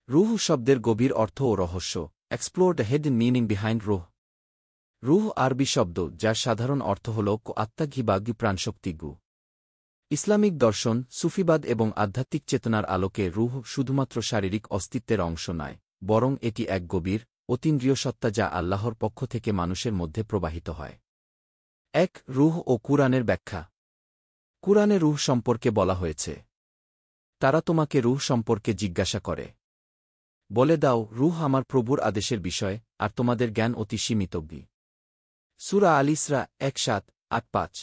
রূহ শব্দের গভীর অর্থ ও রহস্য। Explore the hidden meaning behind রূহ। রূহ আরবি শব্দ যার সাধারণ অর্থ হল আত্মা বা প্রাণশক্তি গু। ইসলামিক দর্শন, সুফিবাদ এবং আধ্যাত্মিক চেতনার আলোকে রূহ শুধুমাত্র শারীরিক অস্তিত্বের অংশ নয়, বরং এটি এক গভীর, অতীন্দ্রিয় সত্তা যা আল্লাহর পক্ষ থেকে মানুষের মধ্যে প্রবাহিত হয়। এক রূহ ও কুরআনের ব্যাখ্যা। কুরআনে রূহ সম্পর্কে বলা হয়েছে, তারা তোমাকে রূহ সম্পর্কে জিজ্ঞাসা করে, বলে দাও, রূহ আমার প্রভুর আদেশের বিষয়, আর তোমাদের জ্ঞান অতি সীমিত। সূরা আল ইসরা 1:7-8-5।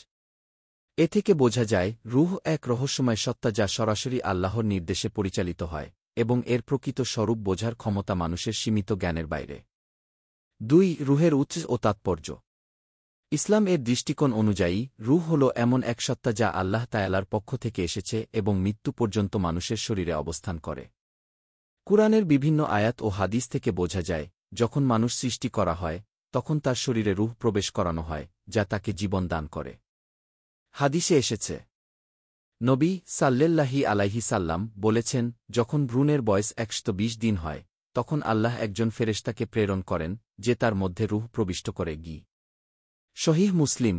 এ থেকে বোঝা যায়, রূহ এক রহস্যময় সত্তা যা সরাসরি আল্লাহর নির্দেশে পরিচালিত হয়, এবং এর প্রকৃত স্বরূপ বোঝার ক্ষমতা মানুষের সীমিত জ্ঞানের বাইরে। 2 রূহের উৎস ও তাৎপর্য। ইসলাম এর দৃষ্টিকোণ অনুযায়ী, রূহ হল এমন এক সত্তা যা আল্লাহ তাআলার পক্ষ থেকে এসেছে এবং মৃত্যু পর্যন্ত মানুষের শরীরে অবস্থান করে। কুরআনের বিভিন্ন আয়াত ও হাদিস থেকে বোঝা যায়, যখন মানুষ সৃষ্টি করা হয়, তখন তার শরীরে রূহ প্রবেশ করানো হয়, যা তাকে জীবন দান করে। হাদিসে এসেছে, নবী সাল্লেল্লাহি আলাইহি সাল্লাম বলেছেন, যখন ভ্রূণের বয়স 120 দিন হয়, তখন আল্লাহ একজন ফেরেশতাকে প্রেরণ করেন, যে তার মধ্যে রূহ প্রবিষ্ট করে। সহিহ মুসলিম।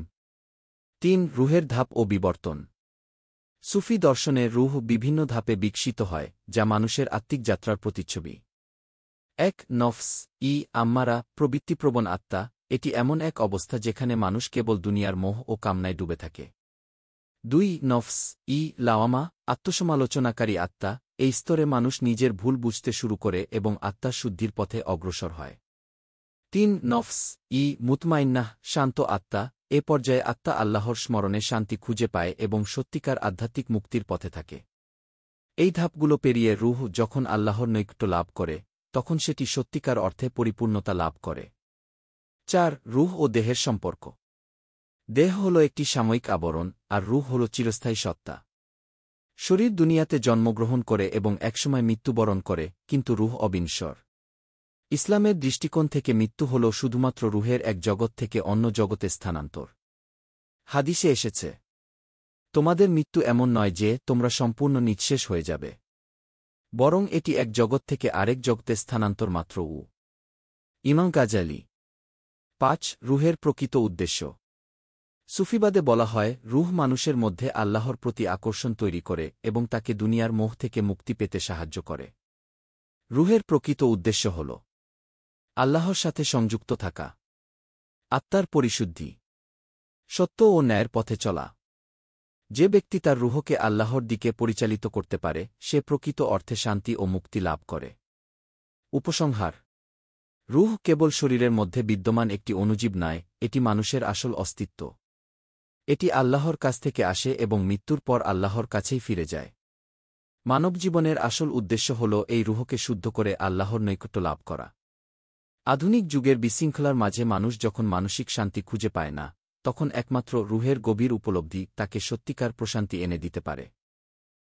3 রূহের ধাপ ও বিবর্তন। সুফি দর্শনে রূহ বিভিন্ন ধাপে বিকশিত হয়, যা মানুষের আত্মিক যাত্রার প্রতিচ্ছবি। 1 নফস আম্মারা, প্রবৃত্তিপ্রবণ আত্মা। এটি এমন এক অবস্থা যেখানে মানুষ কেবল দুনিয়ার মোহ ও কামনায় ডুবে থাকে। 2 নফস লাওয়ামা, আত্মসমালোচনাকারী আত্মা। এই স্তরে মানুষ নিজের ভুল বুঝতে শুরু করে এবং আত্মার শুদ্ধির পথে অগ্রসর হয়। 3 নফস মুতমাইন্নাহ, শান্ত আত্মা। এ পর্যায়ে আত্মা আল্লাহর স্মরণে শান্তি খুঁজে পায় এবং সত্যিকার আধ্যাত্মিক মুক্তির পথে থাকে। এই ধাপগুলো পেরিয়ে রূহ যখন আল্লাহর নৈকট্য লাভ করে, তখন সেটি সত্যিকার অর্থে পরিপূর্ণতা লাভ করে। 4 রূহ ও দেহের সম্পর্ক। দেহ হল একটি সাময়িক আবরণ, আর রূহ হল চিরস্থায়ী সত্তা। শরীর দুনিয়াতে জন্মগ্রহণ করে এবং একসময় মৃত্যুবরণ করে, কিন্তু রূহ অবিনশ্বর। ইসলামের দৃষ্টিকোণ থেকে মৃত্যু হল শুধুমাত্র রূহের এক জগৎ থেকে অন্য জগতে স্থানান্তর। হাদিসে এসেছে, তোমাদের মৃত্যু এমন নয় যে তোমরা সম্পূর্ণ নিঃশেষ হয়ে যাবে, বরং এটি এক জগৎ থেকে আরেক জগতে স্থানান্তর মাত্র। ইমাম গাজালি। 5 রূহের প্রকৃত উদ্দেশ্য। সুফিবাদে বলা হয়, রূহ মানুষের মধ্যে আল্লাহর প্রতি আকর্ষণ তৈরি করে এবং তাকে দুনিয়ার মোহ থেকে মুক্তি পেতে সাহায্য করে। রূহের প্রকৃত উদ্দেশ্য হল আল্লাহর সাথে সংযুক্ত থাকা, আত্মার পরিশুদ্ধি, সত্য ও ন্যায়ের পথে চলা। যে ব্যক্তি তার রূহকে আল্লাহর দিকে পরিচালিত করতে পারে, সে প্রকৃত অর্থে শান্তি ও মুক্তি লাভ করে। উপসংহার: রূহ কেবল শরীরের মধ্যে বিদ্যমান একটি অণুজীব নয়, এটি মানুষের আসল অস্তিত্ব। এটি আল্লাহর কাছ থেকে আসে এবং মৃত্যুর পর আল্লাহর কাছেই ফিরে যায়। মানবজীবনের আসল উদ্দেশ্য হল এই রূহকে শুদ্ধ করে আল্লাহর নৈকট্য লাভ করা। আধুনিক যুগের বিশৃঙ্খলার মাঝে মানুষ যখন মানসিক শান্তি খুঁজে পায় না, তখন একমাত্র রূহের গভীর উপলব্ধি তাকে সত্যিকার প্রশান্তি এনে দিতে পারে।